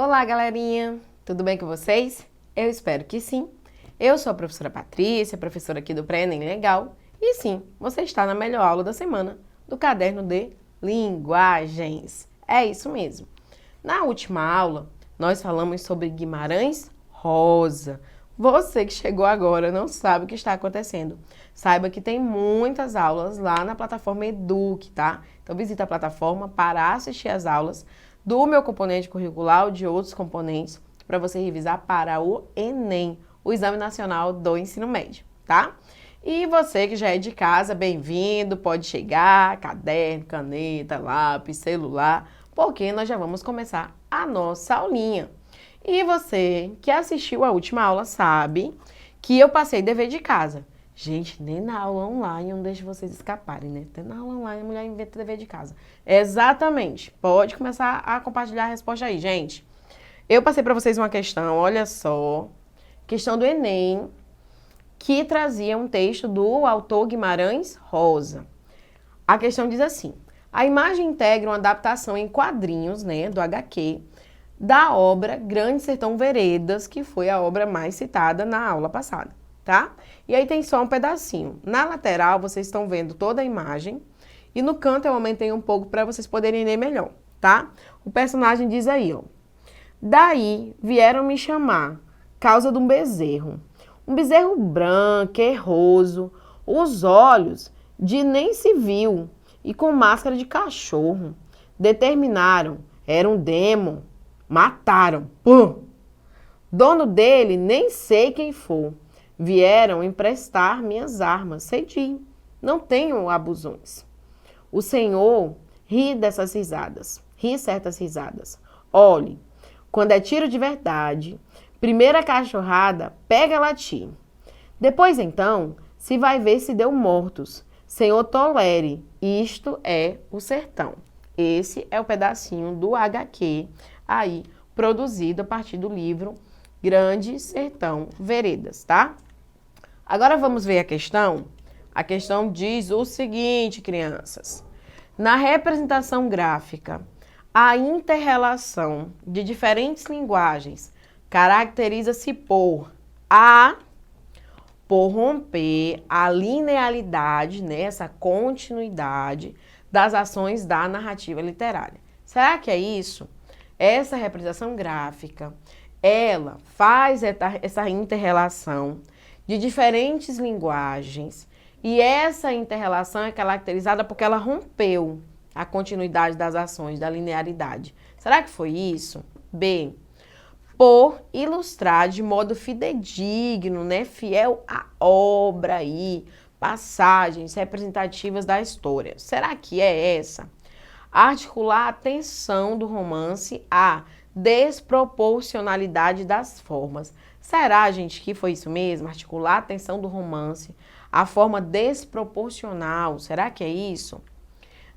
Olá, galerinha! Tudo bem com vocês? Eu espero que sim. Eu sou a professora Patrícia, professora aqui do Pré-ENEM Legal. E sim, você está na melhor aula da semana do caderno de linguagens. É isso mesmo. Na última aula, nós falamos sobre Guimarães Rosa. Você que chegou agora não sabe o que está acontecendo. Saiba que tem muitas aulas lá na plataforma Eduque, tá? Então visita a plataforma para assistir as aulas do meu componente curricular ou de outros componentes para você revisar para o Enem, o Exame Nacional do Ensino Médio, tá? E você que já é de casa, bem-vindo, pode chegar, caderno, caneta, lápis, celular, porque nós já vamos começar a nossa aulinha. E você que assistiu a última aula sabe que eu passei dever de casa. Gente, nem na aula online eu não deixo vocês escaparem, né? Até na aula online a mulher inventa dever de casa. Exatamente. Pode começar a compartilhar a resposta aí, gente. Eu passei para vocês uma questão, olha só. Questão do Enem, que trazia um texto do autor Guimarães Rosa. A questão diz assim: a imagem integra uma adaptação em quadrinhos, né, do HQ, da obra Grande Sertão Veredas, que foi a obra mais citada na aula passada, tá? E aí tem só um pedacinho. Na lateral, vocês estão vendo toda a imagem, e no canto eu aumentei um pouco para vocês poderem ler melhor, tá? O personagem diz aí, ó: daí vieram me chamar, causa de um bezerro branco, erroso, os olhos de nem se viu, e com máscara de cachorro. Determinaram, era um demo, mataram, pum! Dono dele, nem sei quem for. Vieram emprestar minhas armas, cedi, não tenho abusões. O Senhor ri dessas risadas, ri certas risadas. Olhe, quando é tiro de verdade, primeira cachorrada, pega latir. Depois então, se vai ver se deu mortos. Senhor tolere, isto é o sertão. Esse é o pedacinho do HQ aí, produzido a partir do livro Grande Sertão Veredas, tá? Agora vamos ver a questão. A questão diz o seguinte, crianças. Na representação gráfica, a inter-relação de diferentes linguagens caracteriza-se por romper a linearidade, né, essa continuidade das ações da narrativa literária. Será que é isso? Essa representação gráfica, ela faz essa inter-relação de diferentes linguagens, e essa inter-relação é caracterizada porque ela rompeu a continuidade das ações, da linearidade. Será que foi isso? B, por ilustrar de modo fidedigno, né, fiel à obra aí, passagens representativas da história. Será que é essa? Articular a tensão do romance à desproporcionalidade das formas. Será, gente, que foi isso mesmo? Articular a tensão do romance à forma desproporcional. Será que é isso?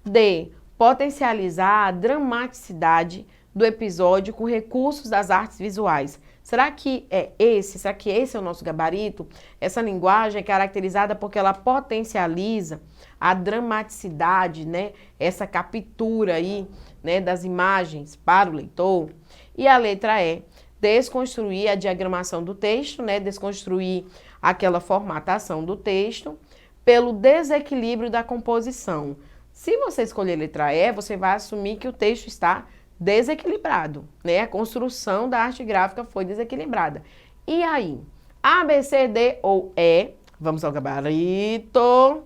D, potencializar a dramaticidade do episódio com recursos das artes visuais. Será que é esse? Será que esse é o nosso gabarito? Essa linguagem é caracterizada porque ela potencializa a dramaticidade, né? Essa captura aí, né, das imagens para o leitor. E a letra E, desconstruir a diagramação do texto, né? Desconstruir aquela formatação do texto pelo desequilíbrio da composição. Se você escolher a letra E, você vai assumir que o texto está desequilibrado, né? A construção da arte gráfica foi desequilibrada. E aí? A, B, C, D ou E? Vamos ao gabarito.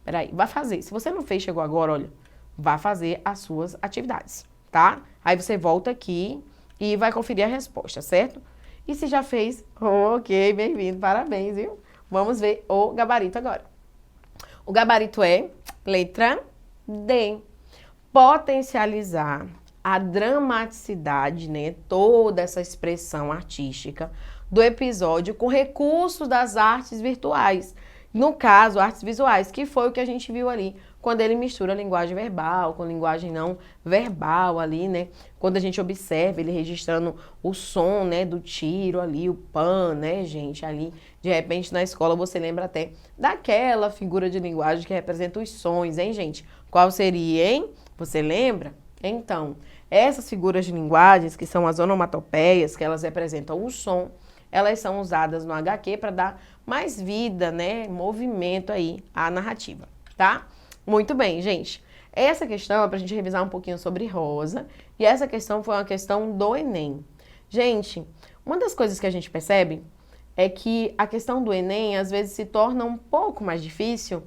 Peraí, vai fazer. Se você não fez, chegou agora, olha, vai fazer as suas atividades, tá? Aí você volta aqui e vai conferir a resposta, certo? E se já fez, ok, bem-vindo, parabéns, viu? Vamos ver o gabarito agora. O gabarito é letra D. Potencializar a dramaticidade, né, toda essa expressão artística do episódio com recursos das artes virtuais. No caso, artes visuais, que foi o que a gente viu ali, quando ele mistura linguagem verbal com linguagem não verbal ali, né? Quando a gente observa ele registrando o som, né, do tiro ali, o pan, né, gente, ali. De repente, na escola, você lembra até daquela figura de linguagem que representa os sons, hein, gente? Qual seria, hein? Você lembra? Então, Essas figuras de linguagens, que são as onomatopeias, que elas representam o som, elas são usadas no HQ para dar mais vida, né, movimento aí à narrativa, tá? Muito bem, gente. Essa questão é para a gente revisar um pouquinho sobre Rosa, e essa questão foi uma questão do Enem. Gente, uma das coisas que a gente percebe é que a questão do Enem às vezes se torna um pouco mais difícil,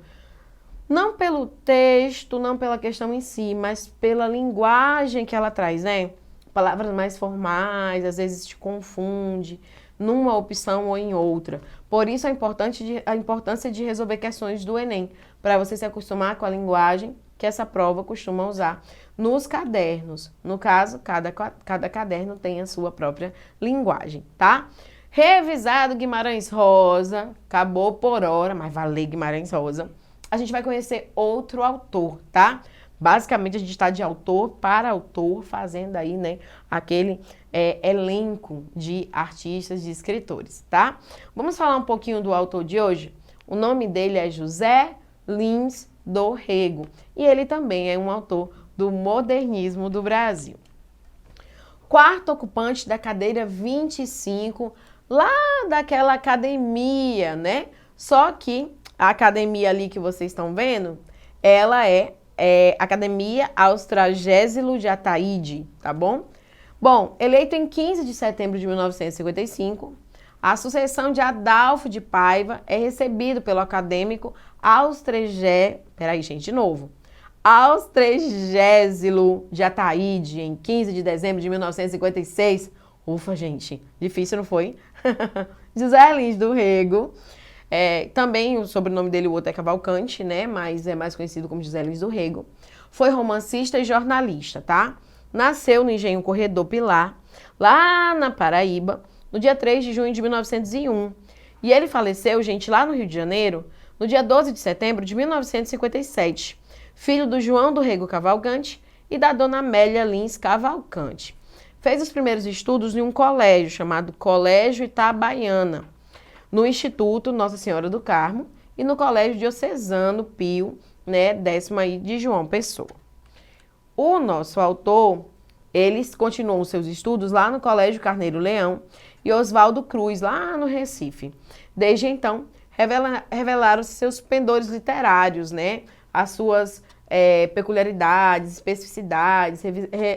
não pelo texto, não pela questão em si, mas pela linguagem que ela traz, né? Palavras mais formais, às vezes te confunde numa opção ou em outra. Por isso a importância de resolver questões do Enem, para você se acostumar com a linguagem que essa prova costuma usar nos cadernos. No caso, cada caderno tem a sua própria linguagem, tá? Revisado Guimarães Rosa, acabou por hora, mas valeu Guimarães Rosa. A gente vai conhecer outro autor, tá? Basicamente, a gente está de autor para autor, fazendo aí, né, aquele elenco de artistas, de escritores, tá? Vamos falar um pouquinho do autor de hoje? O nome dele é José Lins do Rego, e ele também é um autor do modernismo do Brasil. Quarto ocupante da cadeira 25, lá daquela academia, né? Só que a academia ali que vocês estão vendo, ela é Academia Austragésilo de Ataíde, tá bom? Bom, eleito em 15 de setembro de 1955, a sucessão de Adalfo de Paiva é recebido pelo acadêmico Austragésilo de Ataíde, em 15 de dezembro de 1956. Ufa, gente, difícil, não foi? José Lins do Rego. Também o sobrenome dele, o outro é Cavalcante, né? Mas é mais conhecido como José Lins do Rego. Foi romancista e jornalista, tá? Nasceu no Engenho Corredor Pilar, lá na Paraíba, no dia 3 de junho de 1901. E ele faleceu, gente, lá no Rio de Janeiro, no dia 12 de setembro de 1957. Filho do João do Rego Cavalcante e da dona Amélia Lins Cavalcante. Fez os primeiros estudos em um colégio chamado Colégio Itabaiana, no Instituto Nossa Senhora do Carmo e no Colégio Diocesano Pio, né, 10º aí de João Pessoa. O nosso autor, ele continuou os seus estudos lá no Colégio Carneiro Leão e Oswaldo Cruz, lá no Recife. Desde então, revelaram-se seus pendores literários, né, as suas peculiaridades, especificidades,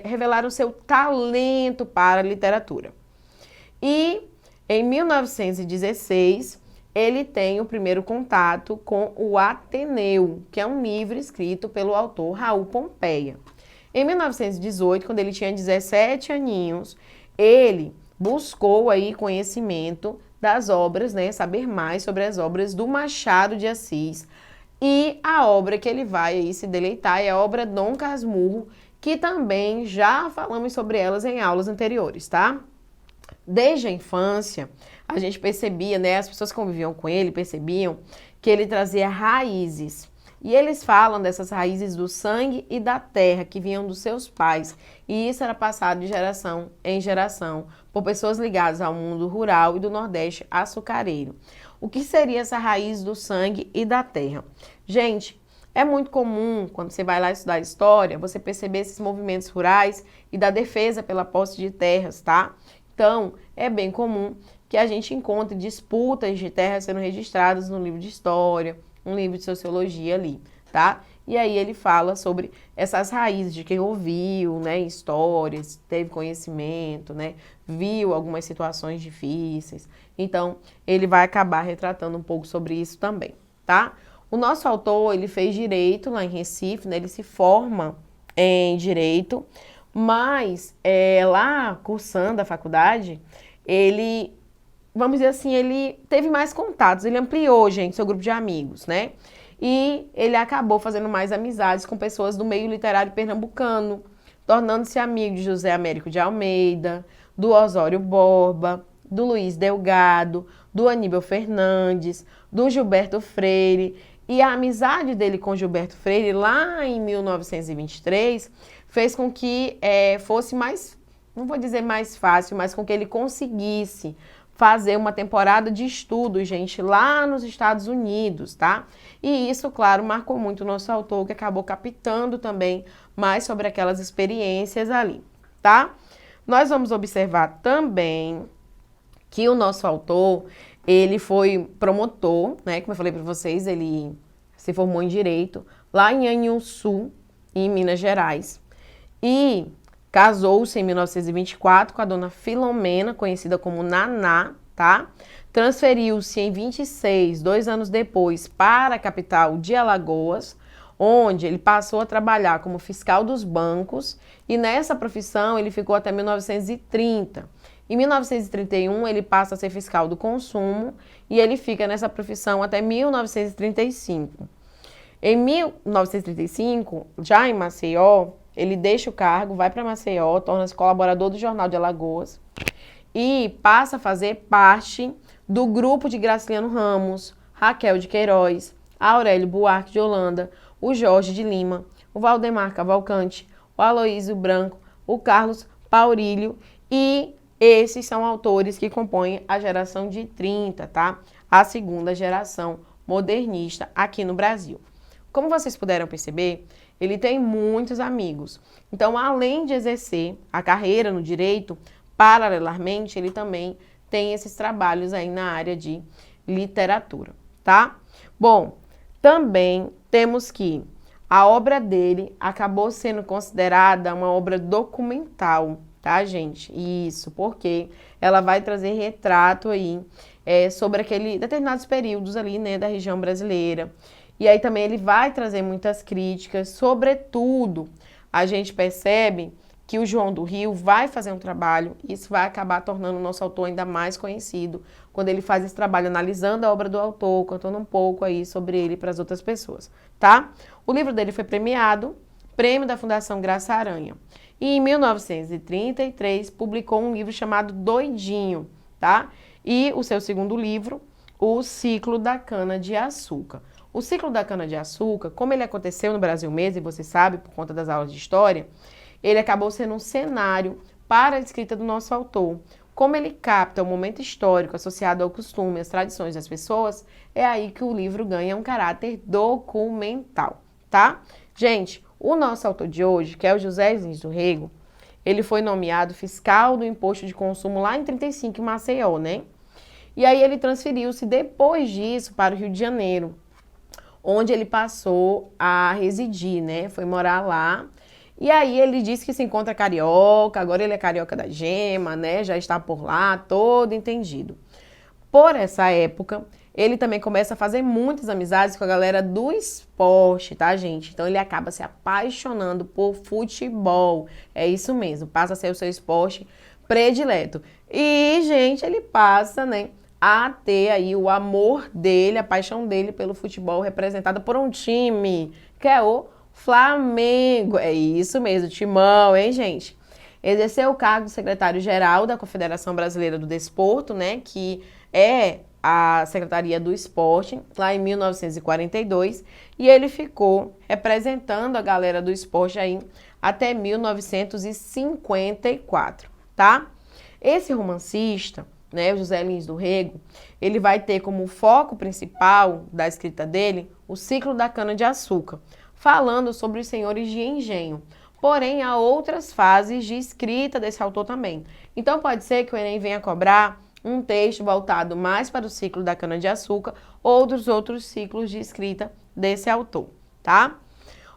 revelaram seu talento para a literatura. E em 1916, ele tem o primeiro contato com o Ateneu, que é um livro escrito pelo autor Raul Pompeia. Em 1918, quando ele tinha 17 aninhos, ele buscou aí conhecimento das obras, né, saber mais sobre as obras do Machado de Assis. E a obra que ele vai aí se deleitar é a obra Dom Casmurro, que também já falamos sobre elas em aulas anteriores, tá? Desde a infância, a gente percebia, né, as pessoas que conviviam com ele percebiam que ele trazia raízes. E eles falam dessas raízes do sangue e da terra que vinham dos seus pais. E isso era passado de geração em geração por pessoas ligadas ao mundo rural e do Nordeste açucareiro. O que seria essa raiz do sangue e da terra? Gente, é muito comum, quando você vai lá estudar história, você perceber esses movimentos rurais e da defesa pela posse de terras, tá? Então, é bem comum que a gente encontre disputas de terras sendo registradas no livro de história, um livro de sociologia ali, tá? E aí ele fala sobre essas raízes de quem ouviu, né, histórias, teve conhecimento, né, viu algumas situações difíceis. Então, ele vai acabar retratando um pouco sobre isso também, tá? O nosso autor, ele fez direito lá em Recife, né, ele se forma em direito, mas lá cursando a faculdade, ele, vamos dizer assim, ele teve mais contatos, ele ampliou, gente, seu grupo de amigos, né? E ele acabou fazendo mais amizades com pessoas do meio literário pernambucano, tornando-se amigo de José Américo de Almeida, do Osório Borba, do Luiz Delgado, do Aníbal Fernandes, do Gilberto Freire. E a amizade dele com Gilberto Freire, lá em 1923, fez com que fosse mais, não vou dizer mais fácil, mas com que ele conseguisse fazer uma temporada de estudo, gente, lá nos Estados Unidos, tá? E isso, claro, marcou muito o nosso autor, que acabou captando também mais sobre aquelas experiências ali, tá? Nós vamos observar também que o nosso autor, ele foi promotor, né? Como eu falei para vocês, ele se formou em Direito lá em Anhanguera, em Minas Gerais, e casou-se em 1924 com a dona Filomena, conhecida como Naná, tá? Transferiu-se em 26, 2 anos depois, para a capital de Alagoas, onde ele passou a trabalhar como fiscal dos bancos e nessa profissão ele ficou até 1930. Em 1931 ele passa a ser fiscal do consumo e ele fica nessa profissão até 1935. Em 1935, já em Maceió, ele deixa o cargo, vai para Maceió, torna-se colaborador do Jornal de Alagoas e passa a fazer parte do grupo de Graciliano Ramos, Raquel de Queiroz, Aurélio Buarque de Holanda, o Jorge de Lima, o Valdemar Cavalcante, o Aloísio Branco, o Carlos Paurílio e esses são autores que compõem a geração de 30, tá? A segunda geração modernista aqui no Brasil. Como vocês puderam perceber, ele tem muitos amigos. Então, além de exercer a carreira no direito, paralelamente, ele também tem esses trabalhos aí na área de literatura, tá? Bom, também temos que a obra dele acabou sendo considerada uma obra documental, tá, gente? Isso, porque ela vai trazer retrato aí sobre determinados períodos ali, né, da região brasileira. E aí também ele vai trazer muitas críticas, sobretudo, a gente percebe que o João do Rio vai fazer um trabalho, e isso vai acabar tornando o nosso autor ainda mais conhecido, quando ele faz esse trabalho analisando a obra do autor, contando um pouco aí sobre ele para as outras pessoas, tá? O livro dele foi premiado, prêmio da Fundação Graça Aranha. E em 1933 publicou um livro chamado Doidinho, tá? E o seu segundo livro, O Ciclo da Cana-de-Açúcar. O ciclo da cana-de-açúcar, como ele aconteceu no Brasil mesmo, e você sabe, por conta das aulas de história, ele acabou sendo um cenário para a escrita do nosso autor. Como ele capta o momento histórico associado ao costume, às tradições das pessoas, é aí que o livro ganha um caráter documental, tá? Gente, o nosso autor de hoje, que é o José Lins do Rego, ele foi nomeado fiscal do imposto de consumo lá em 35, em Maceió, né? E aí ele transferiu-se depois disso para o Rio de Janeiro, onde ele passou a residir, né? Foi morar lá. E aí ele disse que se encontra carioca, agora ele é carioca da gema, né? Já está por lá, todo entendido. Por essa época, ele também começa a fazer muitas amizades com a galera do esporte, tá, gente? Então ele acaba se apaixonando por futebol. É isso mesmo, passa a ser o seu esporte predileto. E, gente, ele passa, né, a ter aí o amor dele, a paixão dele pelo futebol representado por um time, que é o Flamengo. É isso mesmo, timão, hein, gente? Exerceu o cargo de secretário-geral da Confederação Brasileira do Desporto, né, que é a Secretaria do Esporte, lá em 1942, e ele ficou representando a galera do esporte aí até 1954, tá? Esse romancista, né, o José Lins do Rego, ele vai ter como foco principal da escrita dele o ciclo da cana-de-açúcar, falando sobre os senhores de engenho. Porém, há outras fases de escrita desse autor também. Então, pode ser que o Enem venha cobrar um texto voltado mais para o ciclo da cana-de-açúcar ou dos outros ciclos de escrita desse autor, tá?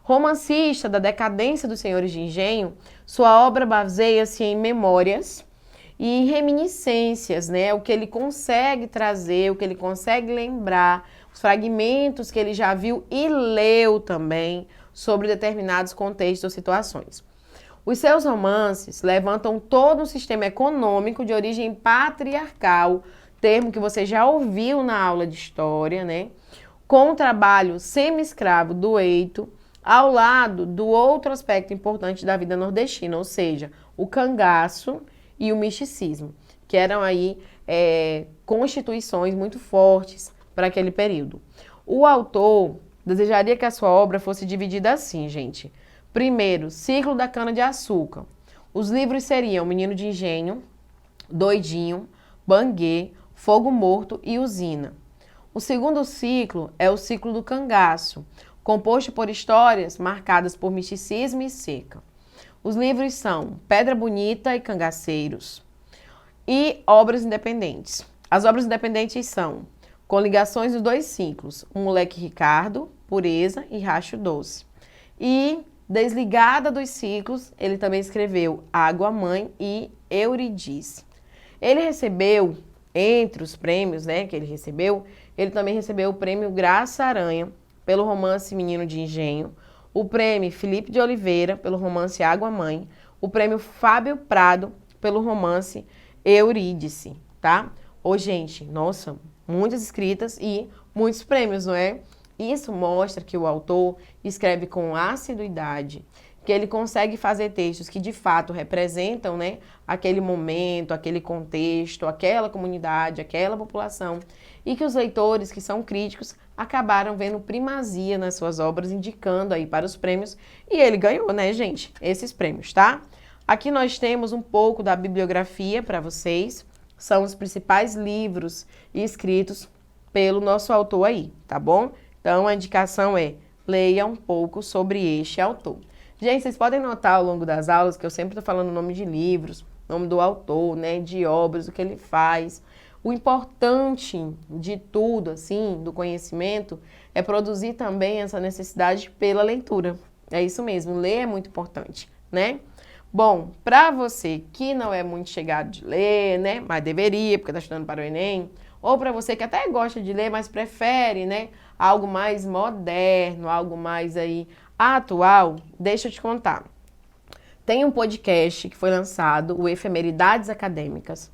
Romancista da decadência dos senhores de engenho, sua obra baseia-se em memórias e reminiscências, né? O que ele consegue trazer, o que ele consegue lembrar, os fragmentos que ele já viu e leu também sobre determinados contextos ou situações. Os seus romances levantam todo um sistema econômico de origem patriarcal, termo que você já ouviu na aula de história, né? Com o trabalho semi-escravo do Eito, ao lado do outro aspecto importante da vida nordestina, ou seja, o cangaço e o misticismo, que eram aí constituições muito fortes para aquele período. O autor desejaria que a sua obra fosse dividida assim, gente. Primeiro, ciclo da cana-de-açúcar. Os livros seriam Menino de Engenho, Doidinho, Banguê, Fogo Morto e Usina. O segundo ciclo é o ciclo do cangaço, composto por histórias marcadas por misticismo e seca. Os livros são Pedra Bonita e Cangaceiros e Obras Independentes. As obras independentes são Com Ligações dos Dois Ciclos, O Moleque Ricardo, Pureza e Racho Doce. E Desligada dos Ciclos, ele também escreveu Água Mãe e Eurídice. Ele recebeu, entre os prêmios, né, que ele também recebeu o prêmio Graça Aranha, pelo romance Menino de Engenho, o prêmio Felipe de Oliveira, pelo romance Água Mãe, o prêmio Fábio Prado, pelo romance Eurídice, tá? Ô, gente, nossa, muitas escritas e muitos prêmios, não é? Isso mostra que o autor escreve com assiduidade, que ele consegue fazer textos que de fato representam, né, aquele momento, aquele contexto, aquela comunidade, aquela população, e que os leitores que são críticos acabaram vendo primazia nas suas obras, indicando aí para os prêmios, e ele ganhou, né, gente, esses prêmios, tá? Aqui nós temos um pouco da bibliografia para vocês, são os principais livros escritos pelo nosso autor aí, tá bom? Então, a indicação é, leia um pouco sobre este autor. Gente, vocês podem notar ao longo das aulas que eu sempre estou falando o nome de livros, nome do autor, né, de obras, o que ele faz. O importante de tudo, assim, do conhecimento, é produzir também essa necessidade pela leitura. É isso mesmo, ler é muito importante, né? Bom, para você que não é muito chegado de ler, né, mas deveria, porque está estudando para o Enem, ou para você que até gosta de ler, mas prefere, né, algo mais moderno, algo mais aí atual, deixa eu te contar. Tem um podcast que foi lançado, o Efemeridades Acadêmicas,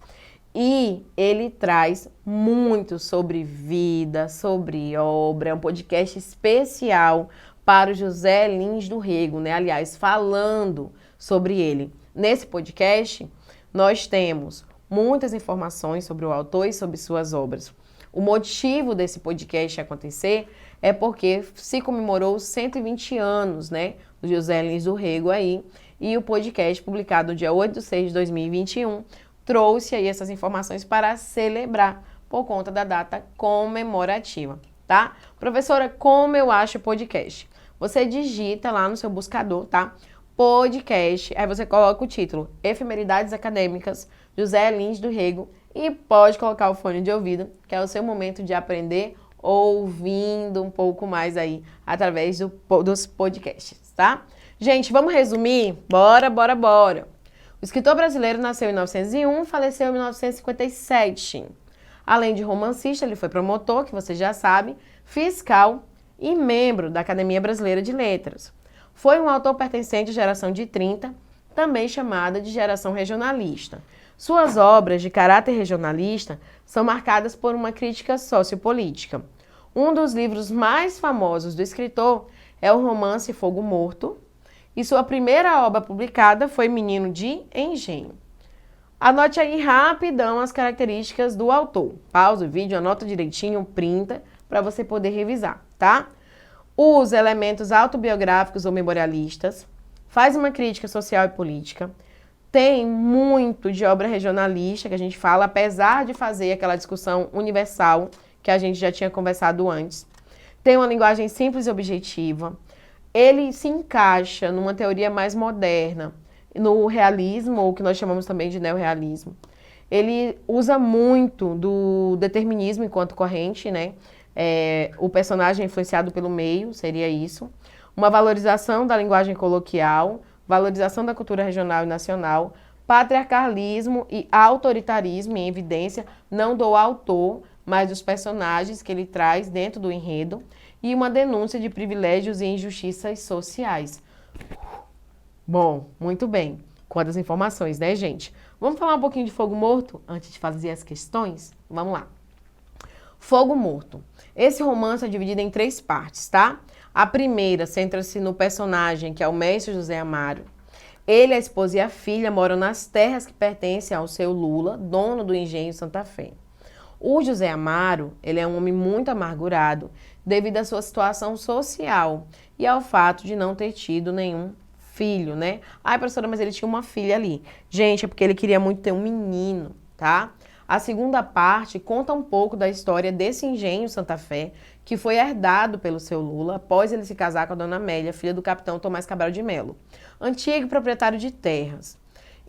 e ele traz muito sobre vida, sobre obra, é um podcast especial para o José Lins do Rego, né? Aliás, falando sobre ele. Nesse podcast, nós temos muitas informações sobre o autor e sobre suas obras. O motivo desse podcast acontecer é porque se comemorou os 120 anos, né, do José Lins do Rego aí, e o podcast, publicado no dia 8 de 6 de 2021, trouxe aí essas informações para celebrar por conta da data comemorativa, tá? Professora, como eu acho o podcast? Você digita lá no seu buscador, tá? Podcast, aí você coloca o título Efemeridades Acadêmicas, José Lins do Rego, e pode colocar o fone de ouvido, que é o seu momento de aprender ouvindo um pouco mais aí através dos podcasts, tá? Gente, vamos resumir? Bora, bora, bora! O escritor brasileiro nasceu em 1901, faleceu em 1957. Além de romancista, ele foi promotor, que você já sabe, fiscal e membro da Academia Brasileira de Letras. Foi um autor pertencente à geração de 30, também chamada de geração regionalista. Suas obras de caráter regionalista são marcadas por uma crítica sociopolítica. Um dos livros mais famosos do escritor é o romance Fogo Morto, e sua primeira obra publicada foi Menino de Engenho. Anote aí rapidão as características do autor. Pausa o vídeo, anota direitinho, printa, para você poder revisar, tá? Usa elementos autobiográficos ou memorialistas, faz uma crítica social e política, tem muito de obra regionalista que a gente fala, apesar de fazer aquela discussão universal que a gente já tinha conversado antes. Tem uma linguagem simples e objetiva. Ele se encaixa numa teoria mais moderna, no realismo, ou que nós chamamos também de neorrealismo. Ele usa muito do determinismo enquanto corrente, né? O personagem é influenciado pelo meio, seria isso. Uma valorização da linguagem coloquial, valorização da cultura regional e nacional, patriarcalismo e autoritarismo em evidência, não do autor, mas dos personagens que ele traz dentro do enredo, e uma denúncia de privilégios e injustiças sociais. Bom, muito bem. Quantas informações, né, gente? Vamos falar um pouquinho de Fogo Morto antes de fazer as questões? Vamos lá. Fogo Morto. Esse romance é dividido em 3 partes, tá? A primeira centra-se no personagem, que é o mestre José Amaro. Ele, a esposa e a filha moram nas terras que pertencem ao seu Lula, dono do engenho Santa Fé. O José Amaro, ele é um homem muito amargurado devido à sua situação social e ao fato de não ter tido nenhum filho, né? Ai, professora, mas ele tinha uma filha ali. Gente, é porque ele queria muito ter um menino, tá? A segunda parte conta um pouco da história desse engenho Santa Fé, que foi herdado pelo seu Lula após ele se casar com a dona Amélia, filha do capitão Tomás Cabral de Melo, antigo proprietário de terras.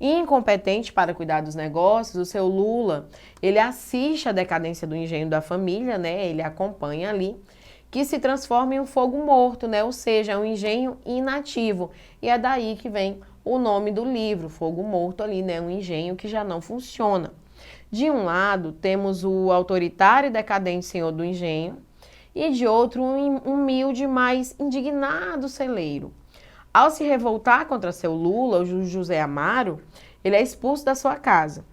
Incompetente para cuidar dos negócios, o seu Lula, ele assiste a decadência do engenho da família, né? Ele acompanha ali, que se transforma em um fogo morto, né? Ou seja, é um engenho inativo. E é daí que vem o nome do livro, Fogo Morto ali, né? Um engenho que já não funciona. De um lado, temos o autoritário e decadente senhor do engenho, e de outro, um humilde, mas indignado celeiro. Ao se revoltar contra seu Lula, o José Amaro, ele é expulso da sua casa.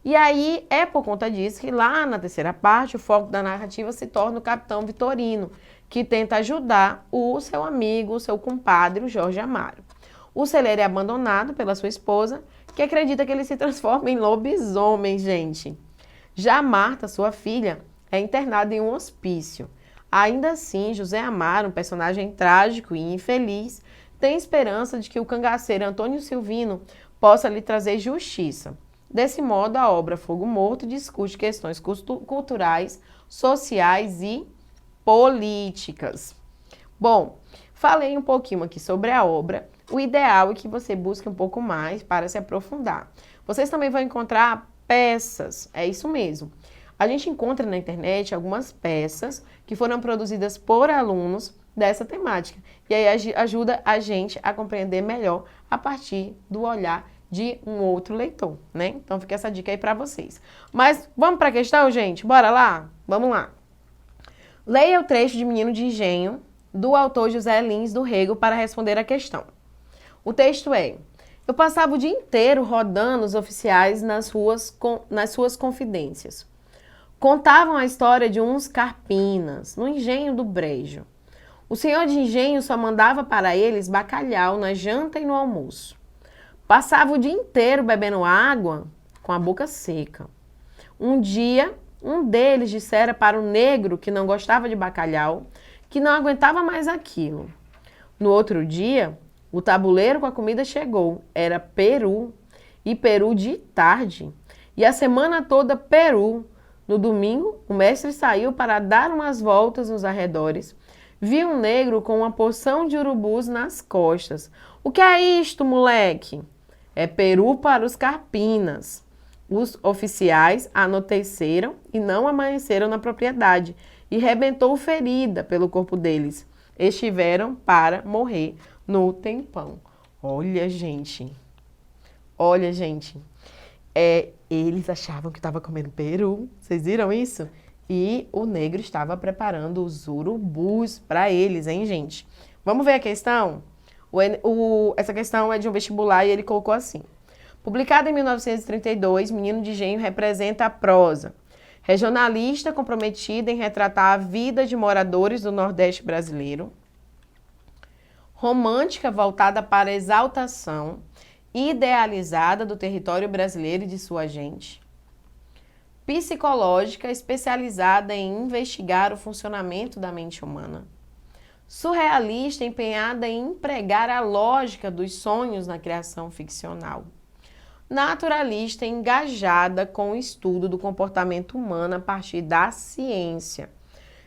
E aí é por conta disso que lá na terceira parte o foco da narrativa se torna o capitão Vitorino, que tenta ajudar o seu amigo, o seu compadre, o Jorge Amaro. O celeiro é abandonado pela sua esposa, que acredita que ele se transforma em lobisomem, gente. Já Marta, sua filha, é internada em um hospício. Ainda assim, José Amaro, um personagem trágico e infeliz, tem esperança de que o cangaceiro Antônio Silvino possa lhe trazer justiça. Desse modo, a obra Fogo Morto discute questões culturais, sociais e políticas. Bom, falei um pouquinho aqui sobre a obra. O ideal é que você busque um pouco mais para se aprofundar. Vocês também vão encontrar peças, é isso mesmo. A gente encontra na internet algumas peças que foram produzidas por alunos dessa temática. E aí ajuda a gente a compreender melhor a partir do olhar de um outro leitor, né? Então fica essa dica aí para vocês. Mas vamos para a questão, gente? Bora lá? Vamos lá. Leia o trecho de Menino de Engenho, do autor José Lins do Rego, para responder a questão. O texto é: eu passava o dia inteiro rodando os oficiais nas suas confidências. Contavam a história de uns carpinas, no engenho do Brejo. O senhor de engenho só mandava para eles bacalhau na janta e no almoço. Passava o dia inteiro bebendo água com a boca seca. Um dia, um deles dissera para o negro que não gostava de bacalhau que não aguentava mais aquilo. No outro dia, o tabuleiro com a comida chegou. Era peru, e peru de tarde. E a semana toda peru. No domingo, o mestre saiu para dar umas voltas nos arredores. Viu um negro com uma porção de urubus nas costas. O que é isto, moleque? É peru para os carpinas. Os oficiais anoiteceram e não amanheceram na propriedade, e rebentou ferida pelo corpo deles. Estiveram para morrer no tempão. Olha, gente. Olha, gente. Eles achavam que estava comendo peru. Vocês viram isso? E o negro estava preparando os urubus para eles, hein, gente? Vamos ver a questão? Essa questão é de um vestibular e ele colocou assim. Publicado em 1932, Menino de Engenho representa a prosa. Regionalista comprometida em retratar a vida de moradores do Nordeste brasileiro. Romântica voltada para a exaltação idealizada do território brasileiro e de sua gente. Psicológica especializada em investigar o funcionamento da mente humana. Surrealista empenhada em empregar a lógica dos sonhos na criação ficcional. Naturalista engajada com o estudo do comportamento humano a partir da ciência.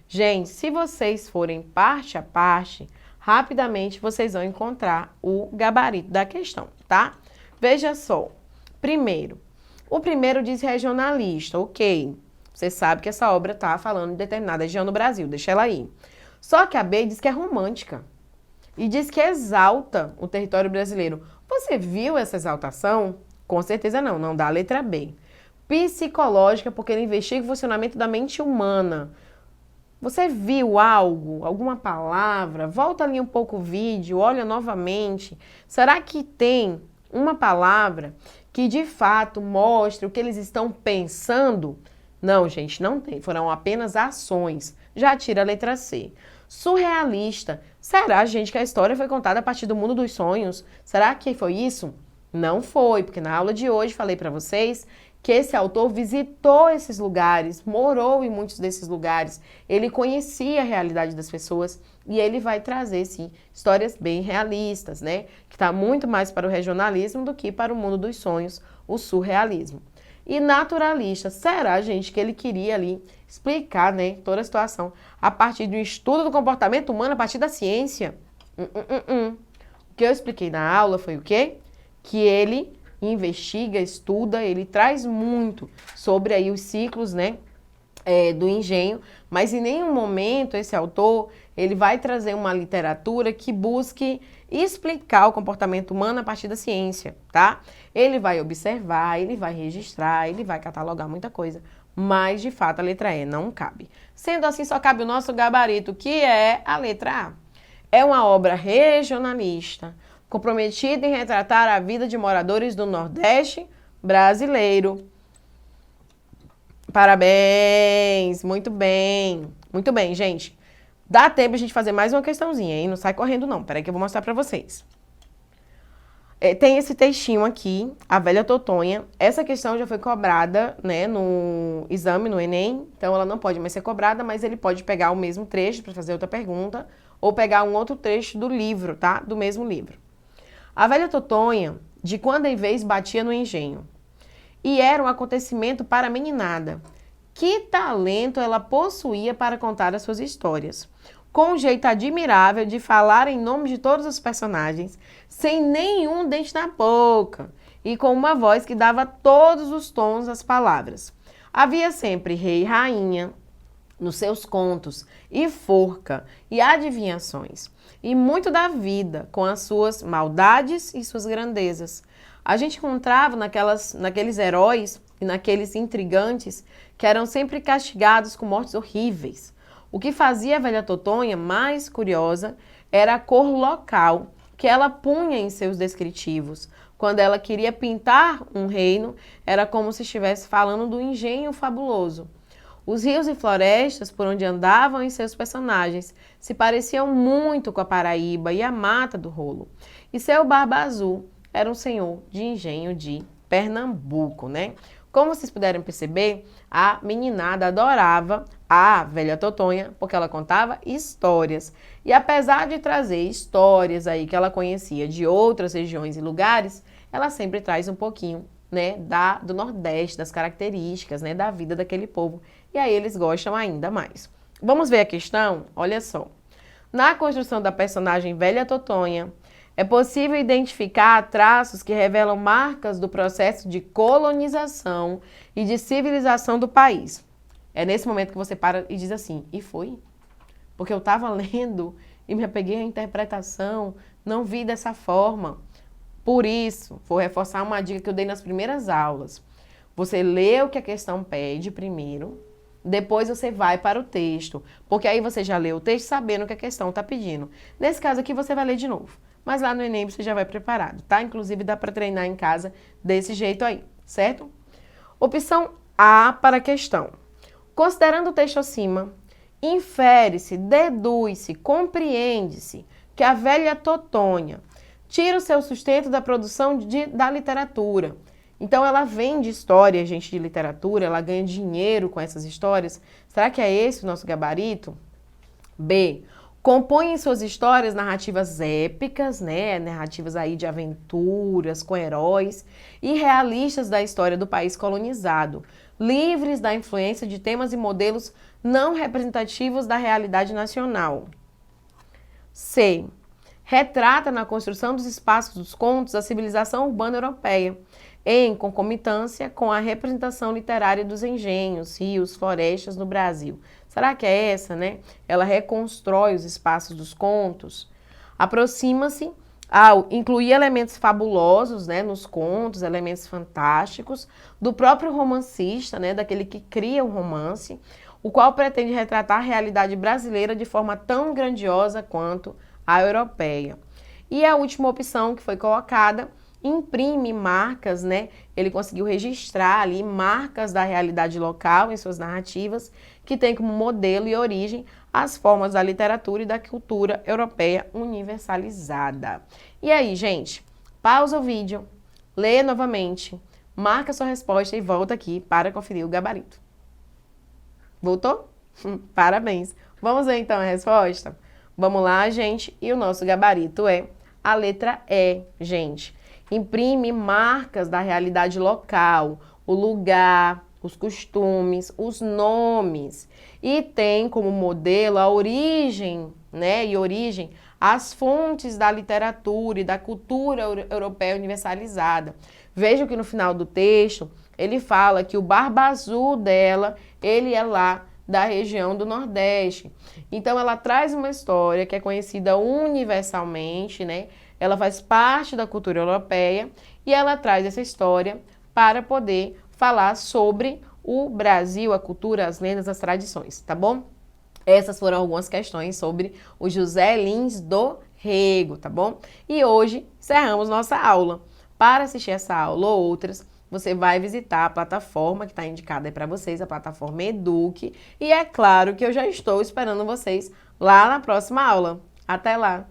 Gente, se vocês forem parte a parte, rapidamente vocês vão encontrar o gabarito da questão, tá? Veja só. Primeiro, o primeiro diz regionalista, ok. Você sabe que essa obra está falando de determinada região do Brasil, deixa ela aí. Só que a B diz que é romântica e diz que exalta o território brasileiro. Você viu essa exaltação? Com certeza não, não dá a letra B. Psicológica, porque ele investiga o funcionamento da mente humana. Você viu algo, alguma palavra? Volta ali um pouco o vídeo, olha novamente. Será que tem uma palavra que de fato mostre o que eles estão pensando? Não, gente, não tem. Foram apenas ações. Já tira a letra C. Surrealista. Será, gente, que a história foi contada a partir do mundo dos sonhos? Será que foi isso? Não foi, porque na aula de hoje falei para vocês que esse autor visitou esses lugares, morou em muitos desses lugares, ele conhecia a realidade das pessoas e ele vai trazer, sim, histórias bem realistas, né? Que está muito mais para o regionalismo do que para o mundo dos sonhos, o surrealismo. e naturalista. Será, gente, que ele queria ali explicar, né, toda a situação a partir do estudo do comportamento humano, a partir da ciência? O que eu expliquei na aula foi o quê? Que ele investiga, estuda, ele traz muito sobre aí os ciclos, né, do engenho, mas em nenhum momento esse autor ele vai trazer uma literatura que busque explicar o comportamento humano a partir da ciência, tá? Ele vai observar, ele vai registrar, ele vai catalogar muita coisa, mas de fato a letra E não cabe. Sendo assim, só cabe o nosso gabarito, que é a letra A. É uma obra regionalista, comprometida em retratar a vida de moradores do Nordeste brasileiro. Parabéns! Muito bem. Muito bem, gente. Dá tempo a gente fazer mais uma questãozinha, hein? Não sai correndo, não. Peraí que eu vou mostrar pra vocês. Tem esse textinho aqui, A Velha Totonha. Essa questão já foi cobrada, né, no exame, no Enem. Então, ela não pode mais ser cobrada, mas ele pode pegar o mesmo trecho para fazer outra pergunta ou pegar um outro trecho do livro, tá? Do mesmo livro. A velha Totonha, de quando em vez, batia no engenho. E era um acontecimento para a meninada. Que talento ela possuía para contar as suas histórias. Com um jeito admirável de falar em nome de todos os personagens, sem nenhum dente na boca, e com uma voz que dava todos os tons às palavras. Havia sempre rei e rainha nos seus contos, e forca, e adivinhações, e muito da vida, com as suas maldades e suas grandezas. A gente encontrava naqueles heróis e naqueles intrigantes que eram sempre castigados com mortes horríveis. O que fazia a velha Totonha mais curiosa era a cor local que ela punha em seus descritivos. Quando ela queria pintar um reino, era como se estivesse falando do engenho fabuloso. Os rios e florestas por onde andavam em seus personagens se pareciam muito com a Paraíba e a Mata do Rolo. E seu Barba Azul era um senhor de engenho de Pernambuco, né? Como vocês puderam perceber, a meninada adorava a velha Totonha porque ela contava histórias. E apesar de trazer histórias aí que ela conhecia de outras regiões e lugares, ela sempre traz um pouquinho, né, do Nordeste, das características, né, da vida daquele povo. E aí eles gostam ainda mais. Vamos ver a questão? Olha só. Na construção da personagem velha Totonha, é possível identificar traços que revelam marcas do processo de colonização e de civilização do país. É nesse momento que você para e diz assim, e foi? Porque eu estava lendo e me apeguei à interpretação, não vi dessa forma. Por isso, vou reforçar uma dica que eu dei nas primeiras aulas. Você lê o que a questão pede primeiro, depois você vai para o texto, porque aí você já leu o texto sabendo o que a questão está pedindo. Nesse caso aqui, você vai ler de novo. Mas lá no Enem você já vai preparado, tá? Inclusive dá para treinar em casa desse jeito aí, certo? Opção A para a questão. Considerando o texto acima, infere-se, deduz-se, compreende-se que a velha Totonha tira o seu sustento da produção da literatura. Então ela vende histórias, gente, de literatura, ela ganha dinheiro com essas histórias. Será que é esse o nosso gabarito? B. Compõe em suas histórias narrativas épicas, né? Narrativas aí de aventuras com heróis e realistas da história do país colonizado, livres da influência de temas e modelos não representativos da realidade nacional. C. Retrata na construção dos espaços dos contos a civilização urbana europeia, em concomitância com a representação literária dos engenhos, rios, florestas no Brasil. Será que é essa, né? Ela reconstrói os espaços dos contos, aproxima-se ao incluir elementos fabulosos, né, nos contos, elementos fantásticos, do próprio romancista, né, daquele que cria o romance, o qual pretende retratar a realidade brasileira de forma tão grandiosa quanto a europeia. E a última opção que foi colocada, imprime marcas, né? Ele conseguiu registrar ali marcas da realidade local em suas narrativas, que tem como modelo e origem as formas da literatura e da cultura europeia universalizada. E aí, gente, pausa o vídeo, lê novamente, marca sua resposta e volta aqui para conferir o gabarito. Voltou? Parabéns! Vamos ver então a resposta? Vamos lá, gente, e o nosso gabarito é a letra E, gente. Imprime marcas da realidade local, o lugar, os costumes, os nomes. E tem como modelo a origem, né? E origem as fontes da literatura e da cultura europeia universalizada. Vejam que no final do texto ele fala que o Barba Azul dela, ele é lá da região do Nordeste. Então ela traz uma história que é conhecida universalmente, né? Ela faz parte da cultura europeia e ela traz essa história para poder falar sobre o Brasil, a cultura, as lendas, as tradições, tá bom? Essas foram algumas questões sobre o José Lins do Rego, tá bom? E hoje encerramos nossa aula. Para assistir essa aula ou outras, você vai visitar a plataforma que está indicada aí para vocês, a plataforma Eduque. E é claro que eu já estou esperando vocês lá na próxima aula. Até lá!